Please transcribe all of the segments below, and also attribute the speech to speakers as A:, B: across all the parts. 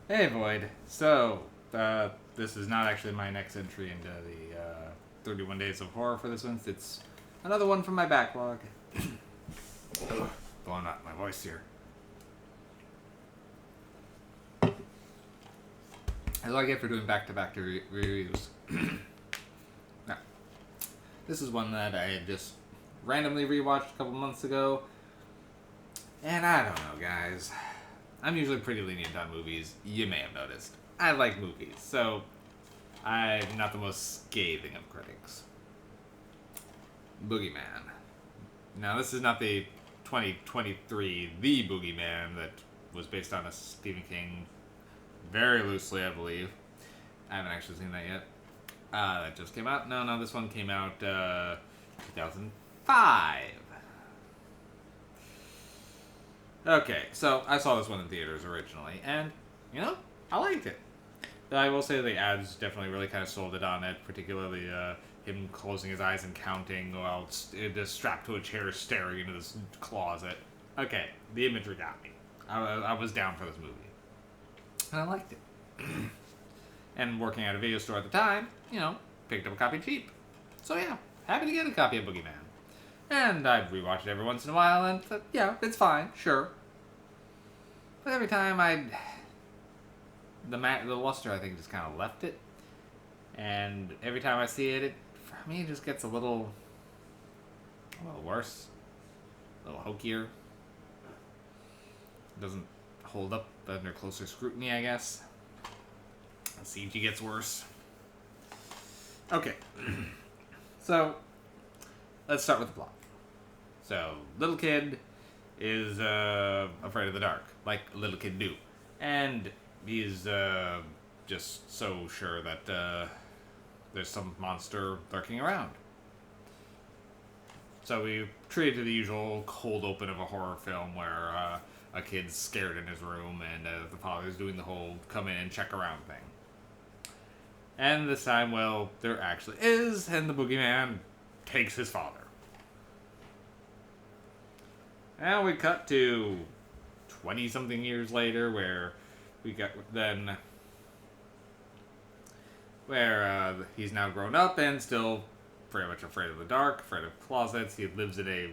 A: Hey, Void. So, this is not actually my next entry into the 31 Days of Horror for this one. It's another one from my backlog. Blowing out my voice here. That's what I get for doing back-to-back reviews. Now, this is one that I had just randomly rewatched a couple months ago. And I don't know, guys. I'm usually pretty lenient on movies. You may have noticed. I like movies, so I'm not the most scathing of critics. Boogeyman. Now, this is not the 2023 The Boogeyman that was based on a Stephen King, very loosely, I believe. I haven't actually seen that yet. That just came out. No, this one came out 2005. Okay, so I saw this one in theaters originally, and, I liked it. I will say the ads definitely really kind of sold it on it, particularly him closing his eyes and counting while just strapped to a chair staring into this closet. Okay, the imagery got me. I was down for this movie. And I liked it. And working at a video store at the time, picked up a copy cheap. So yeah, happy to get a copy of Boogeyman. And I'd rewatch it every once in a while, and yeah, it's fine, sure. But every time the luster, I think, just kind of left it. And every time I see it, for me, it just gets a little worse, a little hokier. It doesn't hold up under closer scrutiny, I guess. The CG gets worse. Okay, so let's start with the plot. So, little kid is afraid of the dark, like a little kid do. And he's just so sure that there's some monster lurking around. So we treat it to the usual cold open of a horror film where a kid's scared in his room and the father's doing the whole come in and check around thing. And this time, well, there actually is, and the boogeyman takes his father. And we cut to 20-something years later, where he's now grown up and still very much afraid of the dark, afraid of closets. He lives in a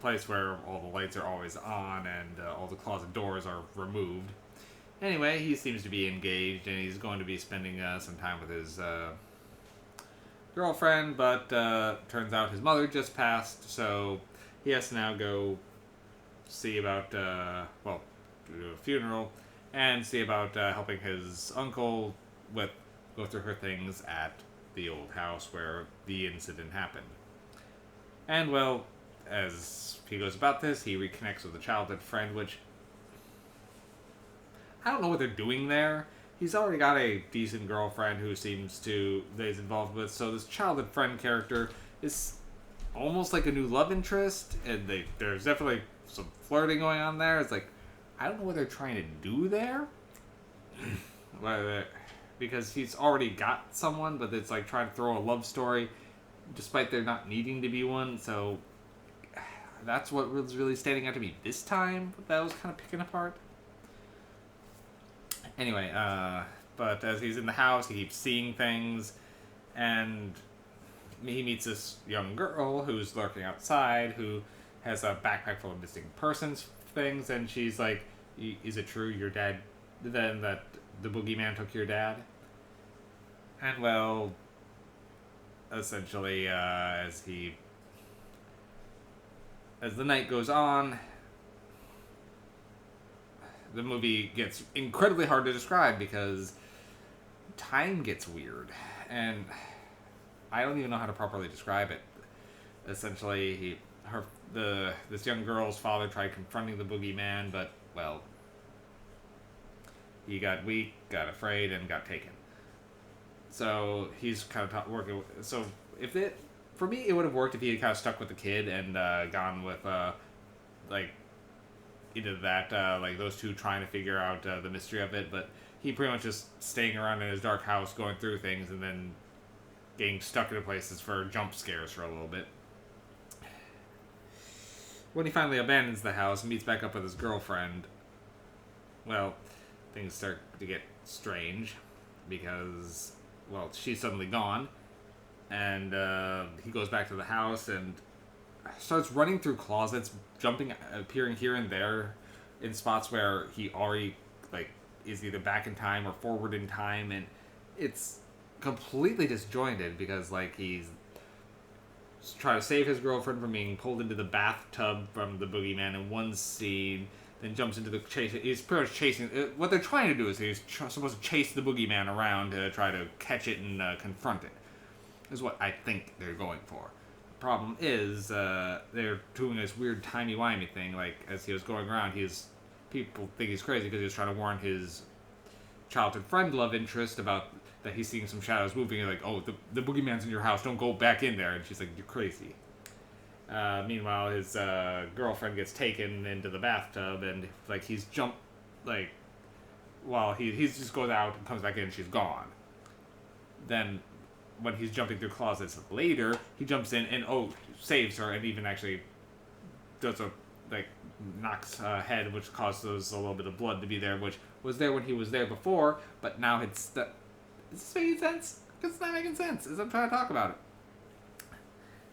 A: place where all the lights are always on and all the closet doors are removed. Anyway, he seems to be engaged, and he's going to be spending some time with his girlfriend, but turns out his mother just passed, so he has to now go see about, do a funeral, and see about helping his uncle go through her things at the old house where the incident happened. And, well, as he goes about this, he reconnects with a childhood friend, which I don't know what they're doing there. He's already got a decent girlfriend that he's involved with, so this childhood friend character is almost like a new love interest, and there's definitely some flirting going on there. It's like, I don't know what they're trying to do there. Because he's already got someone, but it's like trying to throw a love story, despite there not needing to be one, so that's what was really standing out to me this time, that I was kind of picking apart. Anyway, but as he's in the house, he keeps seeing things, and he meets this young girl who's lurking outside, who has a backpack full of missing persons things, and she's like, is it true your dad, then, that the boogeyman took your dad? And, well, essentially, as the night goes on, the movie gets incredibly hard to describe because time gets weird, and I don't even know how to properly describe it. Essentially, this young girl's father tried confronting the boogeyman, but, well, he got weak, got afraid, and got taken. So he's kind of working. So for me, it would have worked if he had kind of stuck with the kid and gone with either that, like those two trying to figure out the mystery of it, but he pretty much just staying around in his dark house, going through things, and then getting stuck into places for jump scares for a little bit. When he finally abandons the house and meets back up with his girlfriend, well, things start to get strange because, well, she's suddenly gone, and he goes back to the house and starts running through closets, appearing here and there in spots where he already like is either back in time or forward in time, and it's completely disjointed because like he's trying to save his girlfriend from being pulled into the bathtub from the boogeyman in one scene, then jumps into the chase. He's pretty much chasing. What they're trying to do is he's supposed to chase the boogeyman around to try to catch it and confront it. Is what I think they're going for. The problem is they're doing this weird timey-wimey thing. Like as he was going around, people think he's crazy because he was trying to warn his childhood friend, love interest, about that he's seeing some shadows moving. And like, oh, the boogeyman's in your house. Don't go back in there. And she's like, you're crazy. Meanwhile, his girlfriend gets taken into the bathtub, and like he's jumped, like, while he's just goes out and comes back in, and she's gone. Then, when he's jumping through closets later, he jumps in and saves her, and even actually does a knocks head, which causes a little bit of blood to be there, which was there when he was there before, but now it's is this making sense? Because it's not making sense as I'm trying to talk about it.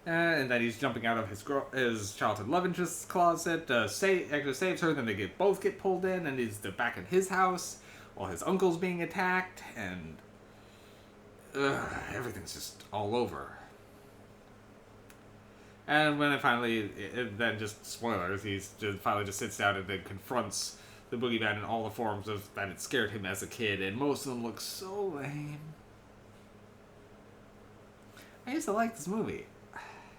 A: And then he's jumping out of his childhood love interest's closet, actually saves her, then they both get pulled in, and they're back in his house, while his uncle's being attacked, and everything's just all over. And when then just spoilers, finally just sits down and then confronts the boogeyman in all the forms of that it scared him as a kid, and most of them look so lame. I used to like this movie.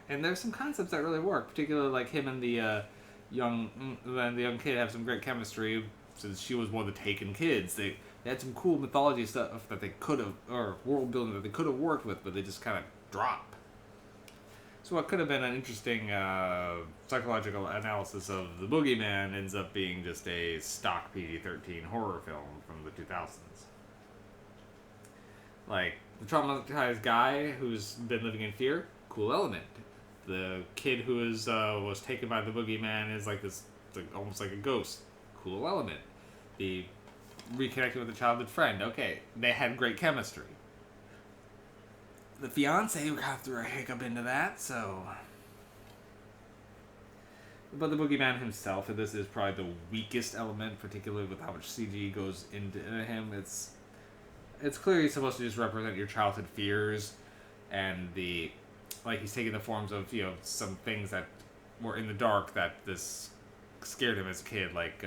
A: And there's some concepts that really work, particularly like him and the young kid have some great chemistry, since she was one of the taken kids. They had some cool mythology stuff that they could have, or world building that they could have worked with, but they just kind of drop. So what could have been an interesting psychological analysis of the boogeyman ends up being just a stock PG-13 horror film from the 2000s. Like, the traumatized guy who's been living in fear, cool element. The kid who was taken by the boogeyman is like this, almost like a ghost. Cool element. The reconnecting with a childhood friend. Okay, they had great chemistry. The fiance who kind of threw a hiccup into that, so. But the boogeyman himself, and this is probably the weakest element, particularly with how much CG goes into him. It's clearly supposed to just represent your childhood fears, and he's taking the forms of, some things that were in the dark that this scared him as a kid, like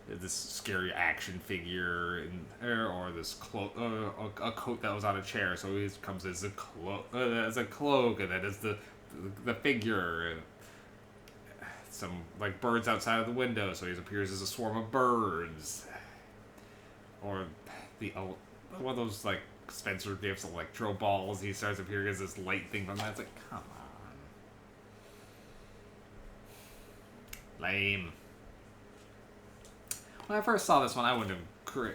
A: this scary action figure or this a coat that was on a chair, so he comes as a cloak, and then as the figure, some like birds outside of the window, so he appears as a swarm of birds, or one of those like Spencer Gifts electro balls. He starts appearing as this light thing from that. It's like, come on. Lame. When I first saw this one, I wouldn't have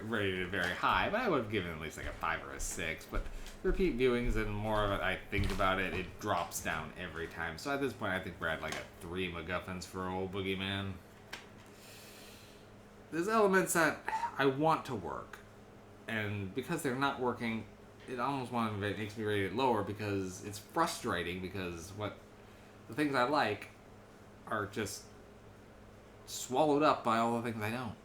A: rated it very high, but I would have given it at least like a 5 or a 6. But repeat viewings and more of it, I think about it, it drops down every time. So at this point, I think we're at like a 3 MacGuffins for old Boogeyman. There's elements that I want to work, and because they're not working, it almost makes me rate it lower, because it's frustrating, because the things I like are just swallowed up by all the things I don't.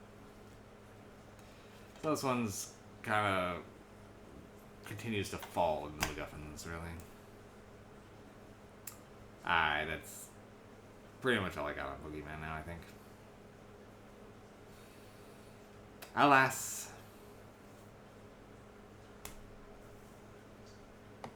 A: So this one's kind of continues to fall in the MacGuffins, really. Alright, that's pretty much all I got on Boogeyman now, I think. Alas.